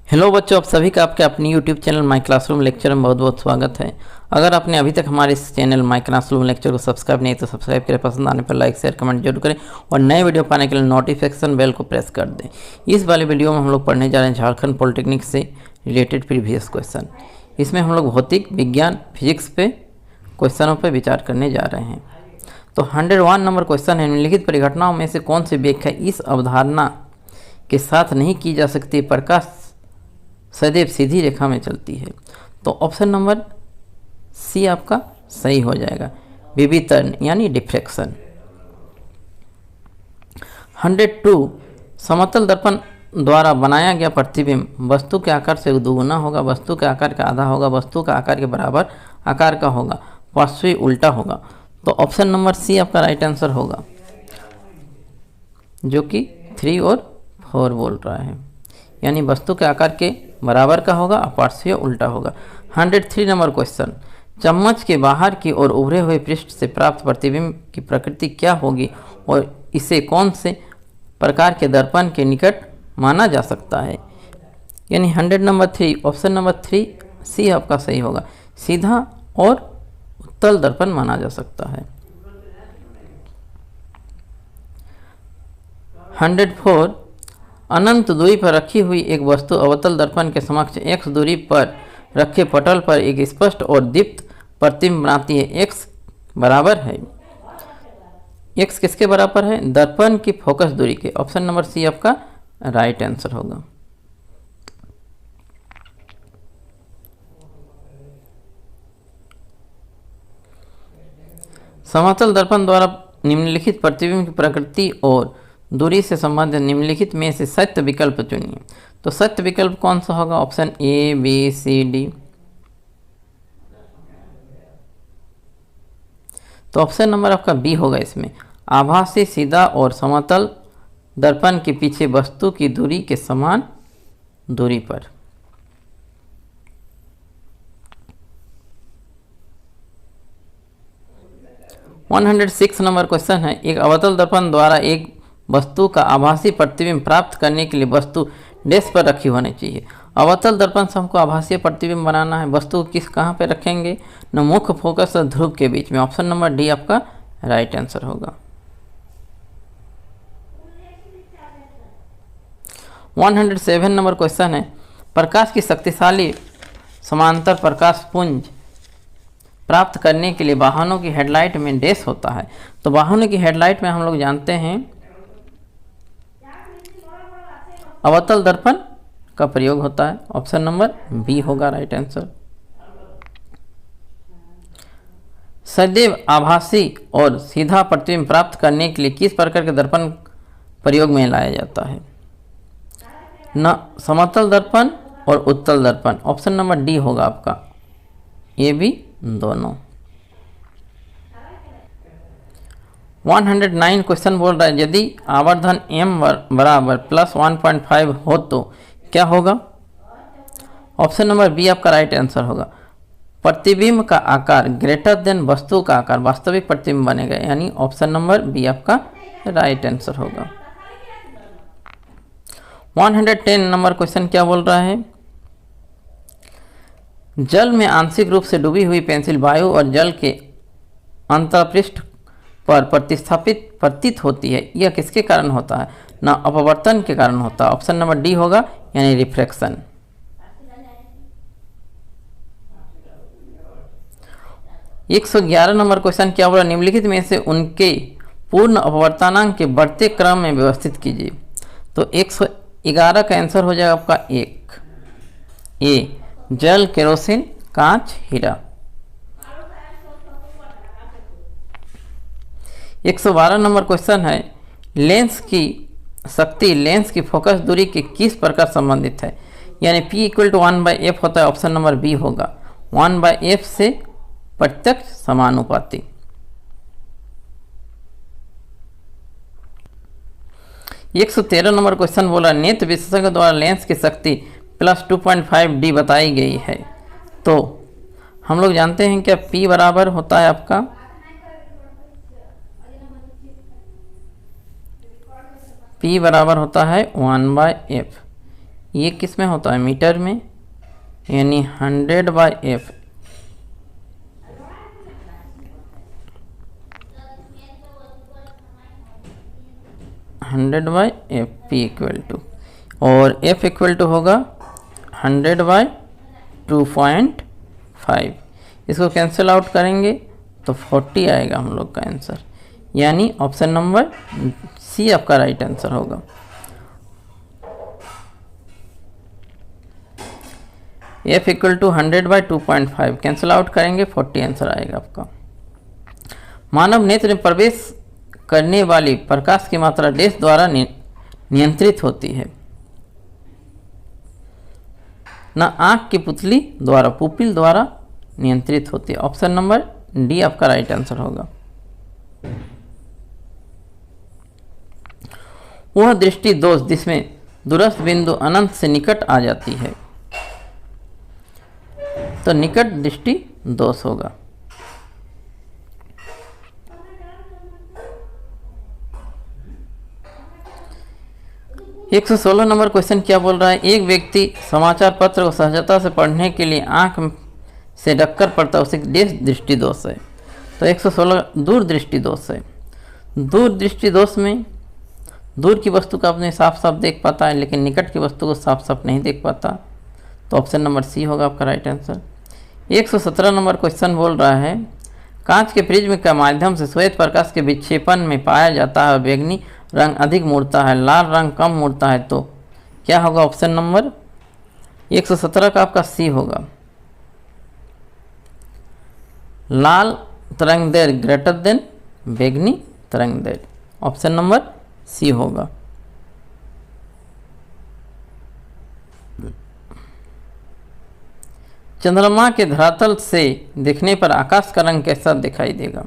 Hello बच्चों, आप सभी का आपके अपनी YouTube channel my classroom lecture में बहुत बहुत स्वागत है। अगर आपने अभी तक हमारे इस चैनल माई क्लासरूम लेक्चर को सब्सक्राइब नहीं तो सब्सक्राइब करें, पसंद आने पर लाइक शेयर कमेंट जरूर करें और नए वीडियो पाने के लिए नोटिफिकेशन बेल को प्रेस कर दें। इस वाले वीडियो में हम लोग पढ़ने जा रहे हैं झारखंड पॉलिटेक्निक से रिलेटेड प्रीवियस क्वेश्चन। इसमें हम लोग भौतिक विज्ञान फिजिक्स पे क्वेश्चनों पर विचार करने जा रहे हैं। तो 101 नंबर क्वेश्चन है, निम्नलिखित परिघटनाओं में से कौन सी व्याख्या इस अवधारणा के साथ नहीं की जा सकती, प्रकाश सदैव सीधी रेखा में चलती है। तो ऑप्शन नंबर सी आपका सही हो जाएगा, विवितरण यानी डिफ्रेक्शन। 102 समतल दर्पण द्वारा बनाया गया प्रतिबिंब वस्तु के आकार से दोगुना होगा, वस्तु के आकार का आधा होगा, वस्तु का आकार के बराबर आकार का होगा, पार्श्वी उल्टा होगा। तो ऑप्शन नंबर सी आपका राइट आंसर होगा, जो कि 3 और 4 बोल रहा है, यानी वस्तु के आकार के बराबर का होगा, पार्श्व उल्टा होगा। 103 नंबर क्वेश्चन, चम्मच के बाहर की ओर उभरे हुए पृष्ठ से प्राप्त प्रतिबिंब की प्रकृति क्या होगी और इसे कौन से प्रकार के दर्पण के निकट माना जा सकता है। यानी 100 नंबर 3 ऑप्शन नंबर 3 सी आपका सही होगा, सीधा और उत्तल दर्पण माना जा सकता है। 104 अनंत दूरी पर रखी हुई एक वस्तु अवतल दर्पण के समक्ष x दूरी पर रखे पटल पर एक स्पष्ट और दीप्त प्रतिबिंब बनाती है। x बराबर है, x किसके बराबर है? दर्पण की फोकस दूरी के। ऑप्शन नंबर सी आपका राइट आंसर होगा। समतल दर्पण द्वारा निम्नलिखित प्रतिबिंब की प्रकृति और दूरी से संबंधित निम्नलिखित में से सत्य विकल्प चुनिए। तो सत्य विकल्प कौन सा होगा? Option A, B, C, D. तो ऑप्शन नंबर आपका बी होगा। इसमें आभासी सीधा और समतल दर्पण के पीछे वस्तु की दूरी के समान दूरी पर। वन 106 नंबर क्वेश्चन है, एक अवतल दर्पण द्वारा एक वस्तु का आभासी प्रतिबिंब प्राप्त करने के लिए वस्तु डेस्क पर रखी होनी चाहिए। अवतल दर्पण से हमको आभासी प्रतिबिंब बनाना है, वस्तु किस कहाँ पे रखेंगे? न मुख्य फोकस और ध्रुव के बीच में। ऑप्शन नंबर डी आपका राइट आंसर होगा। 107 नंबर क्वेश्चन है, प्रकाश की शक्तिशाली समांतर प्रकाश पुंज प्राप्त करने के लिए वाहनों की हेडलाइट में डैश होता है। तो वाहनों की हेडलाइट में हम लोग जानते हैं अवतल दर्पण का प्रयोग होता है। ऑप्शन नंबर बी होगा राइट आंसर। सदैव आभासी और सीधा प्रतिबिंब प्राप्त करने के लिए किस प्रकार के दर्पण प्रयोग में लाया जाता है? न समतल दर्पण और उत्तल दर्पण। ऑप्शन नंबर डी होगा आपका, ये भी दोनों। 109 क्वेश्चन बोल रहा है, यदि आवर्धन m बराबर +1.5 हो तो क्या होगा? ऑप्शन नंबर बी आपका राइट आंसर होगा, प्रतिबिंब का आकार ग्रेटर देन वस्तु का आकार, वास्तविक प्रतिबिंब बनेगा। यानी ऑप्शन नंबर बी आपका राइट आंसर होगा। 110 नंबर क्वेश्चन क्या बोल रहा है, जल में आंशिक रूप से डूबी हुई पेंसिल वायु और जल के अंतःपृष्ठ पर प्रतिस्थापित प्रतीत होती है, यह किसके कारण होता है? न अपवर्तन के कारण होता है। ऑप्शन नंबर डी होगा, यानी रिफ्रैक्शन। एक 111 नंबर क्वेश्चन क्या बोला, निम्नलिखित में से उनके पूर्ण अपवर्तनांक के बढ़ते क्रम में व्यवस्थित कीजिए। तो 111 का आंसर हो जाएगा आपका एक, ए जल, केरोसिन, कांच, हीरा। 112 नंबर क्वेश्चन है, लेंस की शक्ति लेंस की फोकस दूरी के किस प्रकार संबंधित है? यानी P = 1/f होता है। ऑप्शन नंबर बी होगा, 1/f से प्रत्यक्ष समानुपाती। एक 113 नंबर क्वेश्चन बोला, नेत्र विशेषज्ञ द्वारा लेंस की शक्ति +2.5 D बताई गई है। तो हम लोग जानते हैं क्या P बराबर होता है आपका P बराबर होता है 1/f, ये किस में होता है, मीटर में, यानी 100/f, P इक्वल टू, और f इक्वल टू होगा 100/2.5। इसको कैंसिल आउट करेंगे तो 40 आएगा हम लोग का आंसर, यानी ऑप्शन नंबर सी आपका राइट आंसर होगा। f equal to 100/2.5 cancel out करेंगे 40 आंसर आएगा आपका। मानव नेत्र में प्रवेश करने वाली प्रकाश की मात्रा डैश द्वारा नियंत्रित होती है, ना आंख की पुतली द्वारा, पुपिल द्वारा नियंत्रित होती है। ऑप्शन नंबर डी आपका राइट आंसर होगा। वह दृष्टि दोष जिसमें दूरस्थ बिंदु अनंत से निकट आ जाती है, तो निकट दृष्टि दोष होगा। एक 116 नंबर क्वेश्चन क्या बोल रहा है, एक व्यक्ति समाचार पत्र को सहजता से पढ़ने के लिए आंख से ढककर पढ़ता है, उसे दृष्टि दोष है। तो 116 दूर दृष्टि दोष है। दूर दृष्टि दोष में दूर की वस्तु को अपने साफ साफ देख पाता है, लेकिन निकट की वस्तु को साफ साफ नहीं देख पाता, तो ऑप्शन नंबर सी होगा आपका राइट आंसर। 117 नंबर क्वेश्चन बोल रहा है, कांच के प्रिज्म के माध्यम से श्वेत प्रकाश के विक्षेपण में पाया जाता है, बैंगनी रंग अधिक मुड़ता है, लाल रंग कम मुड़ता है, तो क्या होगा, ऑप्शन नंबर 117 का आपका सी होगा। लाल तरंगदैर्घ्य ग्रेटर देन बैंगनी तरंगदैर्घ्य, ऑप्शन नंबर सी होगा। चंद्रमा के धरातल से देखने पर आकाश का रंग कैसा दिखाई देगा,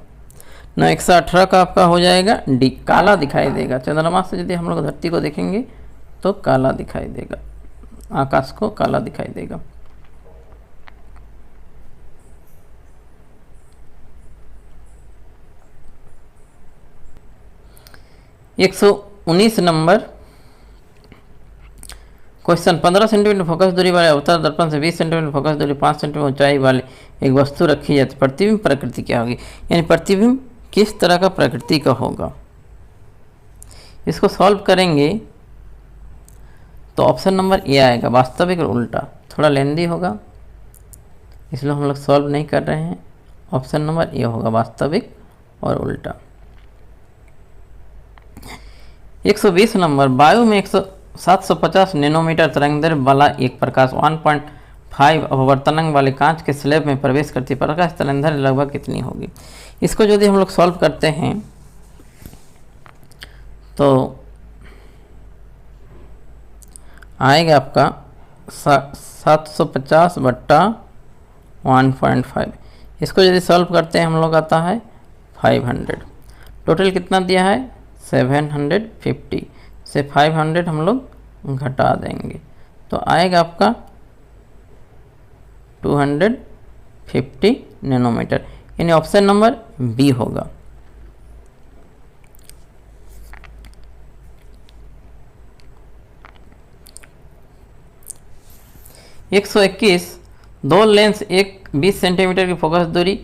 118 का आपका हो जाएगा डी, काला दिखाई देगा। चंद्रमा से यदि हम लोग धरती को देखेंगे तो काला दिखाई देगा, आकाश को काला दिखाई देगा। 119 नंबर क्वेश्चन, 15 सेंटीमीटर फोकस दूरी वाले अवतल दर्पण से 20 सेंटीमीटर फोकस दूरी 5 सेंटीमीटर ऊंचाई वाले एक वस्तु रखी जाती है, प्रतिबिंब प्रकृति क्या होगी, यानी प्रतिबिंब किस तरह का प्रकृति का होगा। इसको सॉल्व करेंगे तो ऑप्शन नंबर ए आएगा, वास्तविक और उल्टा। थोड़ा लेंदी होगा इसलिए हम लोग सॉल्व नहीं कर रहे हैं, ऑप्शन नंबर ए होगा, वास्तविक और उल्टा। 120 नंबर, वायु में 750 नैनोमीटर तरंगदैर्घ्य वाला एक प्रकाश 1.5 अपवर्तनांक वाले कांच के स्लैब में प्रवेश करती प्रकाश तरंगदैर्घ्य लगभग कितनी होगी। इसको यदि हम लोग सॉल्व करते हैं तो आएगा आपका 750 बट्टा 1.5। इसको यदि सॉल्व करते हैं हम लोग आता है 500। टोटल कितना दिया है 750 से 500 हम लोग घटा देंगे तो आएगा आपका 250 नैनोमीटर, यानी ऑप्शन नंबर बी होगा। एक 121 दो लेंस, एक 20 सेंटीमीटर की फोकस दूरी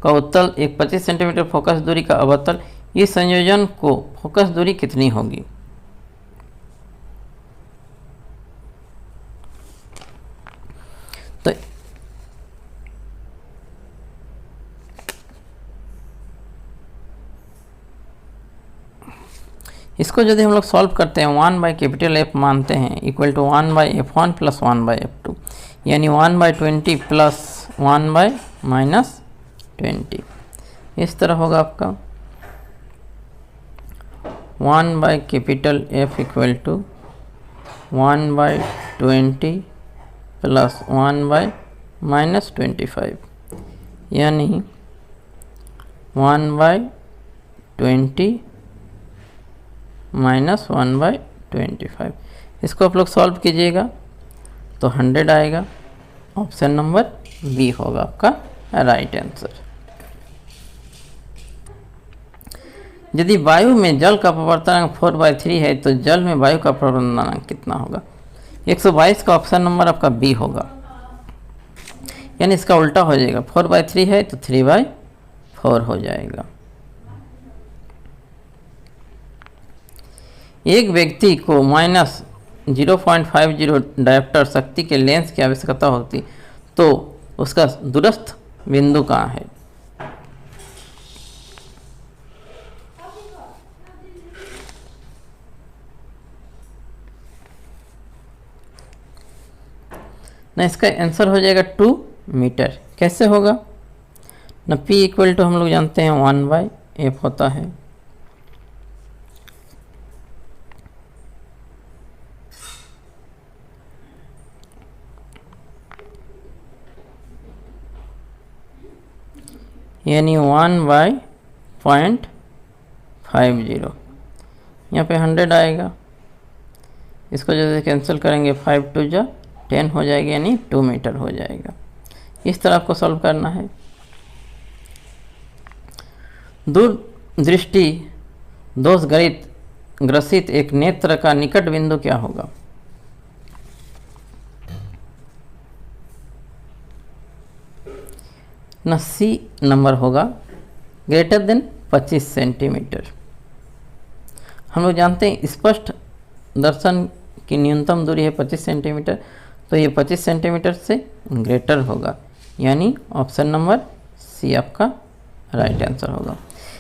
का उत्तल, एक 25 सेंटीमीटर फोकस दूरी का अवतल, इस संयोजन को फोकस दूरी कितनी होगी। तो इसको यदि हम लोग सॉल्व करते हैं 1/F मानते हैं equal to 1/F1 plus 1/F2, यानी 1/20 प्लस 1/-20, इस तरह होगा आपका 1/F इक्वल टू 1/20 प्लस 1/-25, यानी 1/20 माइनस 1/25। इसको आप लोग सॉल्व कीजिएगा तो 100 आएगा, ऑप्शन नंबर बी होगा आपका राइट आंसर। यदि वायु में जल का अपवर्तनांक 4/3 है तो जल में वायु का अपवर्तनांक कितना होगा। 122 का ऑप्शन नंबर आपका बी होगा, यानी इसका उल्टा हो जाएगा। 4/3 है तो 3/4 हो जाएगा। एक व्यक्ति को -0.50 डायोप्टर शक्ति के लेंस की आवश्यकता होती तो उसका दूरस्थ बिंदु कहाँ है? ना इसका आंसर हो जाएगा 2 मीटर। कैसे होगा ना, P इक्वल टू हम लोग जानते हैं 1/f होता है। यानी 1/0.50, यहाँ पे 100 आएगा। इसको जैसे कैंसिल करेंगे 5 2 जा 10 हो जाएगा, यानी 2 मीटर हो जाएगा। इस तरह आपको सॉल्व करना है। दूरदृष्टि दोष ग्रसित एक नेत्र का निकट बिंदु क्या होगा? ना सी नंबर होगा, ग्रेटर देन 25 सेंटीमीटर। हम लोग जानते हैं स्पष्ट दर्शन की न्यूनतम दूरी है 25 सेंटीमीटर, तो ये 25 सेंटीमीटर से ग्रेटर होगा, यानी ऑप्शन नंबर सी आपका राइट आंसर होगा।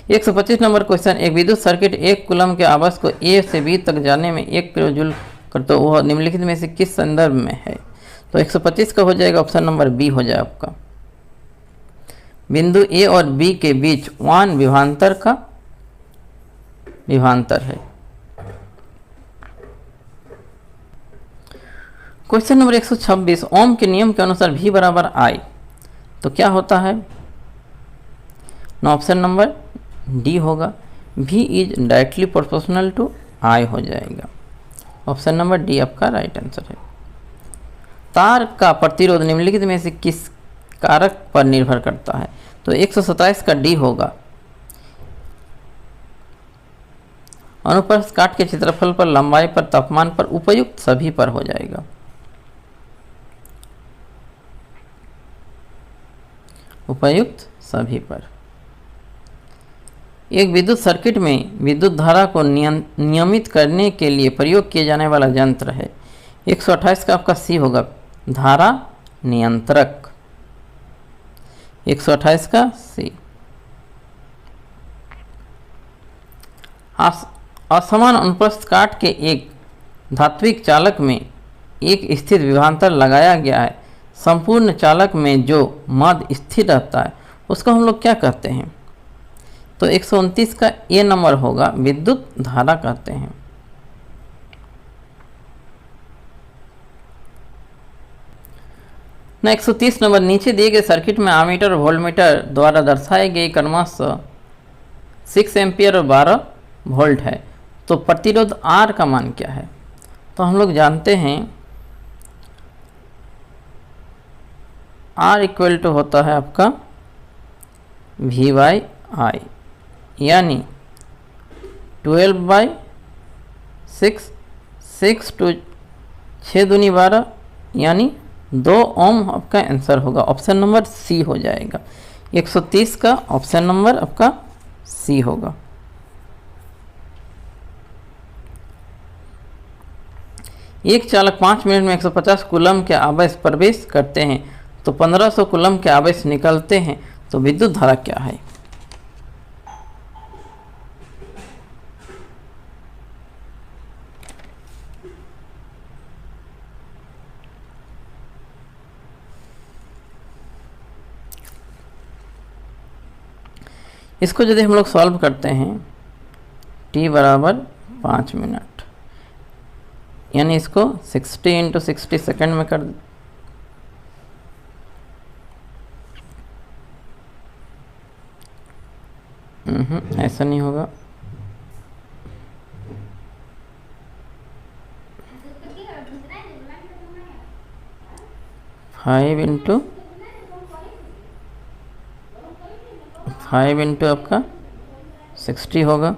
125 नंबर क्वेश्चन, एक विद्युत सर्किट 1 कूलम के आवेश को ए से बी तक जाने में 1 किलो जूल करते वह निम्नलिखित में से किस संदर्भ में है? तो 125 का हो जाएगा ऑप्शन नंबर बी हो जाए आपका। बिंदु ए और बी के बीच 1 विभवांतर का विभवांतर है। क्वेश्चन नंबर 126, ओम के नियम के अनुसार V बराबर I, तो क्या होता है ना, ऑप्शन नंबर डी होगा, V is directly proportional to I हो जाएगा। ऑप्शन नंबर डी आपका राइट आंसर है। तार का प्रतिरोध निम्नलिखित में से किस कारक पर निर्भर करता है? तो 127 का डी होगा, अनुप्रस्थ काट के क्षेत्रफल पर, लंबाई पर, तापमान पर, उपयुक्त सभी पर हो जाएगा। उपयुक्त सभी पर। एक विद्युत सर्किट में विद्युत धारा को नियमित करने के लिए प्रयोग किए जाने वाला यंत्र है। 128 का आपका सी होगा, धारा नियंत्रक। 128 का सी। असमान अनुप्रस्थ काट के एक धात्विक चालक में एक स्थिर विभवांतर लगाया गया है। संपूर्ण चालक में जो मध्य स्थिर रहता है उसको हम लोग क्या कहते हैं? तो 129 का ए नंबर होगा, विद्युत धारा कहते हैं। ना 130 नंबर, नीचे दिए गए सर्किट में आमीटर और वोल्टमीटर द्वारा दर्शाए गए क्रमशः 6 एम्पियर और 12 वोल्ट है, तो प्रतिरोध आर का मान क्या है? तो हम लोग जानते हैं आर इक्वल टू होता है आपका V/I, यानी 12/6, 6 टू 6 दूनी 12, यानी 2 ओम आपका आंसर होगा। ऑप्शन नंबर सी हो जाएगा। 130 का ऑप्शन नंबर आपका सी होगा। एक चालक 5 मिनट में 150 कूलम के आवेश प्रवेश करते हैं तो 1500 कूलम के आवेश निकलते हैं, तो विद्युत धारा क्या है? इसको यदि हम लोग सॉल्व करते हैं, t बराबर 5 मिनट, यानी इसको 60 × 60 सेकेंड में कर ऐसा नहीं होगा। फाइव इंटू आपका 60 होगा,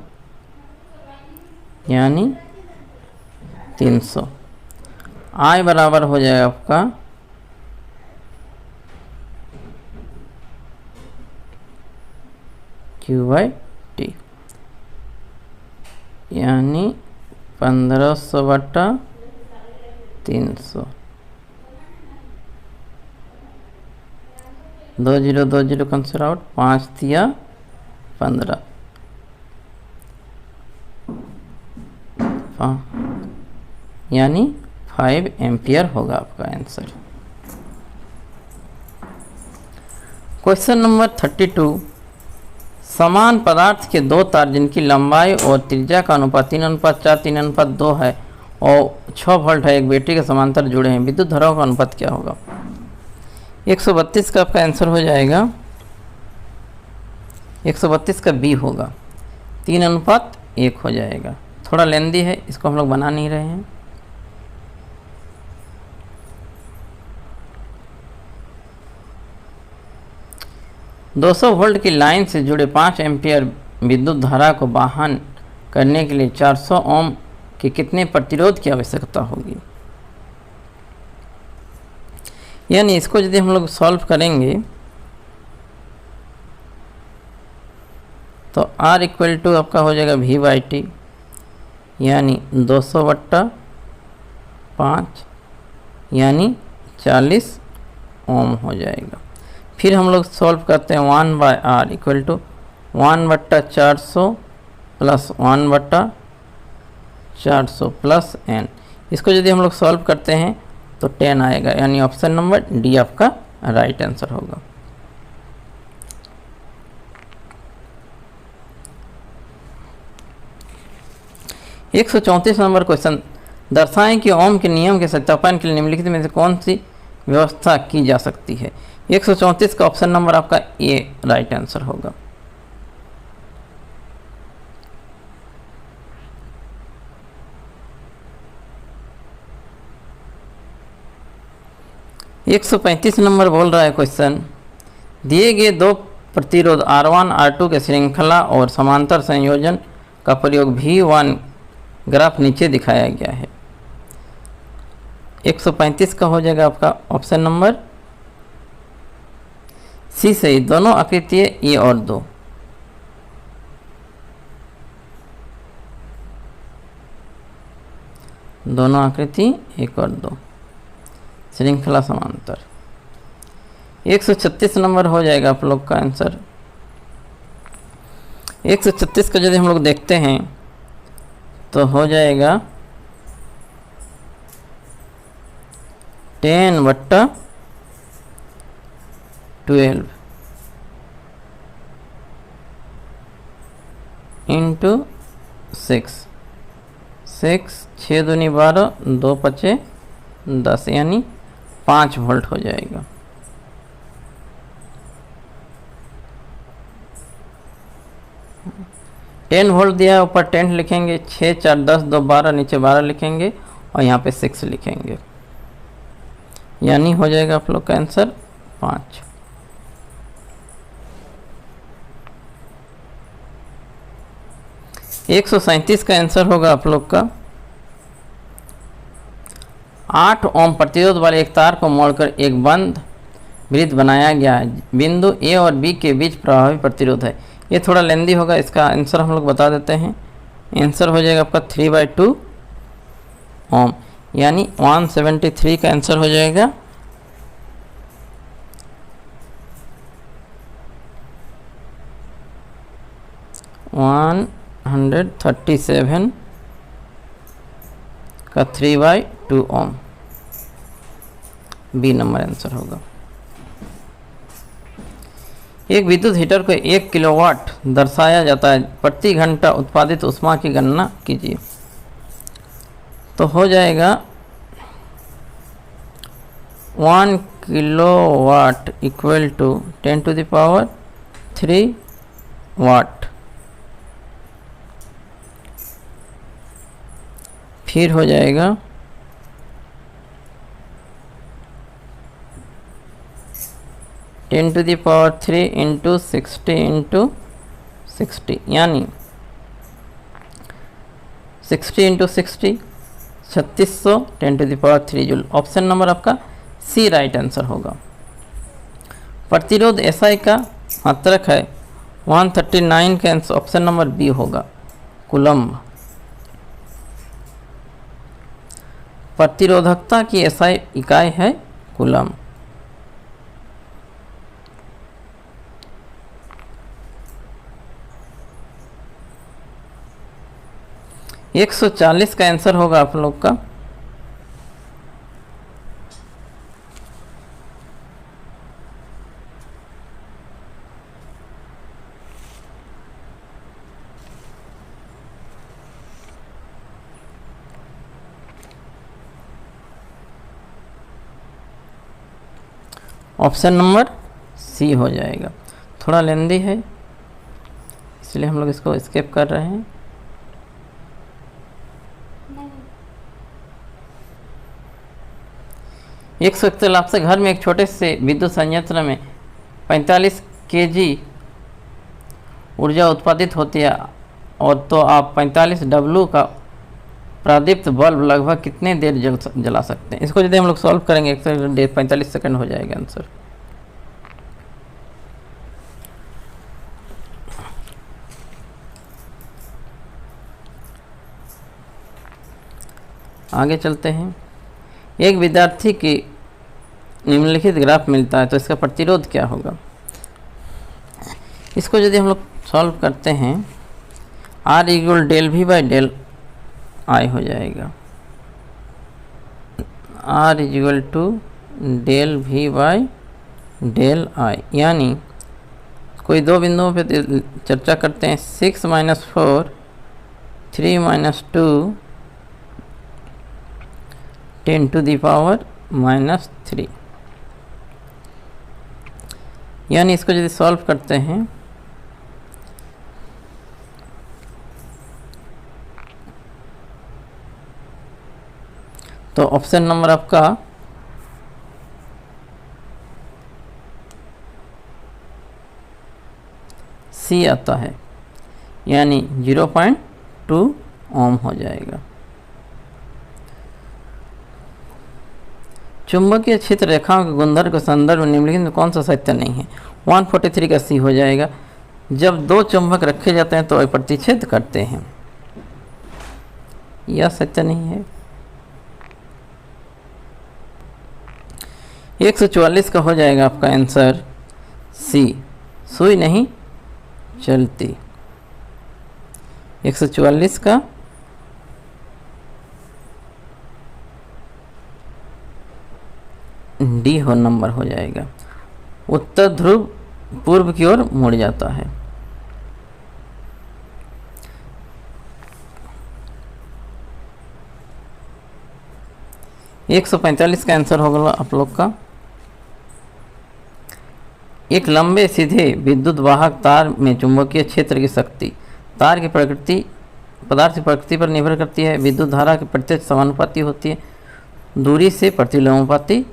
यानी 300। I बराबर हो जाएगा आपका Q/T, यानी 1500/300। 2 0 2 0 कैंसिल आउट, 5 दिया 15, यानी 5 एम्पियर होगा आपका आंसर। क्वेश्चन नंबर 32, समान पदार्थ के दो तार जिनकी लंबाई और त्रिज्या का अनुपात 3:4 3:2 है और 6 वोल्ट है, एक बैटरी के समांतर जुड़े हैं, विद्युत धाराओं का अनुपात क्या होगा? 132 का आपका आंसर हो जाएगा, 132 का बी होगा, 3:1 हो जाएगा। थोड़ा लेंदी है, इसको हम लोग बना नहीं रहे हैं। ,200 वोल्ट की लाइन से जुड़े 5 एम्पियर विद्युत धारा को वहन करने के लिए 400 ओम के कितने प्रतिरोध की आवश्यकता होगी? यानी इसको यदि हम लोग सॉल्व करेंगे तो R इक्वल टू आपका हो जाएगा V/T, यानी 200/5 यानी 40 ओम हो जाएगा। फिर हम लोग सॉल्व करते हैं 1/R equal to 1/400 plus 1/400 plus n। इसको यदि हम लोग सॉल्व करते हैं तो 10 आएगा, यानी ऑप्शन नंबर डी आपका राइट आंसर होगा। एक 134 नंबर क्वेश्चन, दर्शाएं कि ओम के नियम के सत्यापन के लिए निम्नलिखित में से कौन सी व्यवस्था की जा सकती है? 134 का ऑप्शन नंबर आपका ए राइट आंसर होगा। एक 135 नंबर बोल रहा है क्वेश्चन, दिए गए दो प्रतिरोध R1 R2 के श्रृंखला और समांतर संयोजन का प्रयोग V1 ग्राफ नीचे दिखाया गया है। 135 का हो जाएगा आपका ऑप्शन नंबर सी सही, दोनों आकृति ए और 2। दोनों आकृति 1 और 2 श्रृंखला समांतर। 136 नंबर हो जाएगा आप लोग का आंसर। 136 का यदि हम लोग देखते हैं तो हो जाएगा 10/12 इंटू 6, 6 दूनी 12, 2 5 10 यानी 5 वोल्ट हो जाएगा। टेन वोल्ट दिया है, ऊपर 10 लिखेंगे, 6 4 10 2 12, नीचे 12 लिखेंगे और यहाँ पे 6 लिखेंगे, यानी हो जाएगा आप लोग का आंसर 5। एक 137 का आंसर होगा आप लोग का 8 ओम प्रतिरोध वाले एक तार को मोड़कर एक बंद वृत्त बनाया गया है, बिंदु ए और बी के बीच प्रभावी प्रतिरोध है। ये थोड़ा लेंदी होगा, इसका आंसर हम लोग बता देते हैं। आंसर हो जाएगा आपका 3/2 ओम, यानी 173 का आंसर हो जाएगा। वन 137 का 3/2 ओम बी नंबर आंसर होगा। एक विद्युत हीटर को 1 किलोवाट दर्शाया जाता है, प्रति घंटा उत्पादित ऊष्मा की गणना कीजिए। तो हो जाएगा 1 किलोवाट इक्वल टू 10⁻³ वाट। फिर हो जाएगा 10⁻³ इंटू 60 इंटू 60, यानी 60 इंटू 60 3600 10⁻³ जूल। ऑप्शन नंबर आपका सी राइट आंसर होगा। प्रतिरोध एसआई का मात्रक है 139 का आंसर ऑप्शन नंबर बी होगा, कूलम्ब। प्रतिरोधकता की एसआई इकाई है कूलम्ब। एक 140 का आंसर होगा आप लोग का ऑप्शन नंबर सी हो जाएगा। थोड़ा लेंदी है इसलिए हम लोग इसको स्किप कर रहे हैं। एक सकल आपसे घर में एक छोटे से विद्युत संयंत्र में 45 kg ऊर्जा उत्पादित होती है और तो आप 45 W का प्रादीप्त बल्ब लगभग कितने देर जला सकते हैं। इसको यदि हम लोग सॉल्व करेंगे 45 सेकंड हो जाएगा आंसर। आगे चलते हैं। एक विद्यार्थी की निम्नलिखित ग्राफ मिलता है तो इसका प्रतिरोध क्या होगा। इसको यदि हम लोग सॉल्व करते हैं R = del V by del I हो जाएगा। R = del V by del I, यानी कोई दो बिंदुओं पे चर्चा करते हैं। 6 - 4 3 - 2 10⁻³ यानी इसको यदि सॉल्व करते हैं तो ऑप्शन नंबर आपका सी आता है, यानी 0.2 ओम हो जाएगा। चुंबकीय क्षेत्र रेखाओं के गुणधर्म के संदर्भ में निम्नलिखित में कौन सा सत्य नहीं है। 143 का सी हो जाएगा। जब दो चुंबक रखे जाते हैं तो वे प्रतिच्छेद करते हैं, यह सत्य नहीं है। 144 का हो जाएगा आपका आंसर सी, सुई नहीं चलती। 144 का डी हो नंबर हो जाएगा। उत्तर ध्रुव पूर्व की ओर मुड़ जाता है। एक 145 का आंसर होगा आप लोग का। एक लंबे सीधे विद्युत वाहक तार में चुंबकीय क्षेत्र की शक्ति तार की प्रकृति पदार्थ की प्रकृति पर निर्भर करती है। विद्युत धारा की प्रत्यक्ष समानुपाती होती है, दूरी से प्रतिलोमानुपाती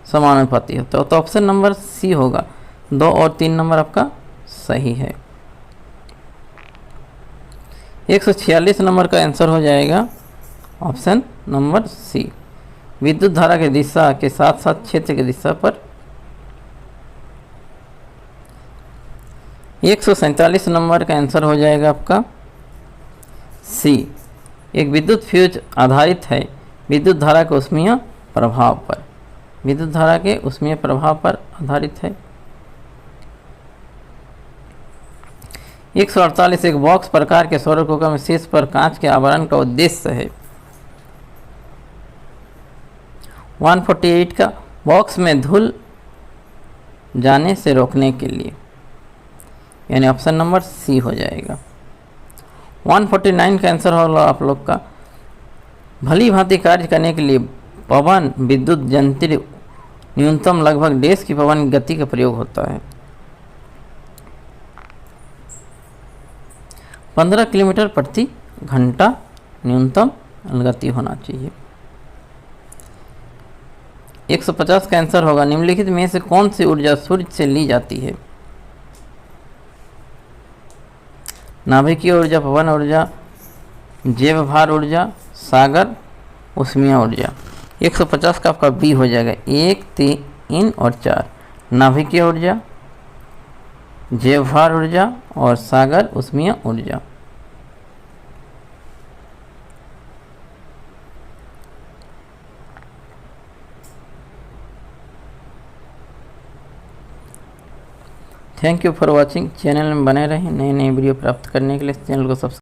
समानुपाती होता है। तो ऑप्शन नंबर सी होगा। 2 और 3 नंबर आपका सही है। 146 नंबर का आंसर हो जाएगा ऑप्शन नंबर सी, विद्युत धारा की दिशा के साथ साथ क्षेत्र की दिशा पर। 147 नंबर का आंसर हो जाएगा आपका सी, एक विद्युत फ्यूज आधारित है विद्युत धारा के ऊष्मीय प्रभाव पर, विद्युत धारा के ऊष्मीय प्रभाव पर आधारित है। 148 एक बॉक्स प्रकार के सौर कुकर में शीर्ष पर कांच के आवरण का उद्देश्य है। 148 का बॉक्स में धूल जाने से रोकने के लिए, यानी ऑप्शन नंबर सी हो जाएगा। 149 का आंसर होगा आप लोग का, भली भांति कार्य करने के लिए पवन विद्युत यंत्र न्यूनतम लगभग डेज की पवन गति का प्रयोग होता है। 15 किलोमीटर प्रति घंटा न्यूनतम गति होना चाहिए। 150 का आंसर होगा, निम्नलिखित में से कौन सी ऊर्जा सूर्य से ली जाती है। नाभिकीय ऊर्जा, पवन ऊर्जा, जैव भार ऊर्जा, सागर उष्मीय ऊर्जा। 150 का आपका बी हो जाएगा 1, 3 और 4 नाभिकीय ऊर्जा, जैवभार ऊर्जा और सागर उष्मीय ऊर्जा। Thank you for watching. Channel में बने रहें नई नई वीडियो प्राप्त करने के लिए चैनल को सब्सक्राइब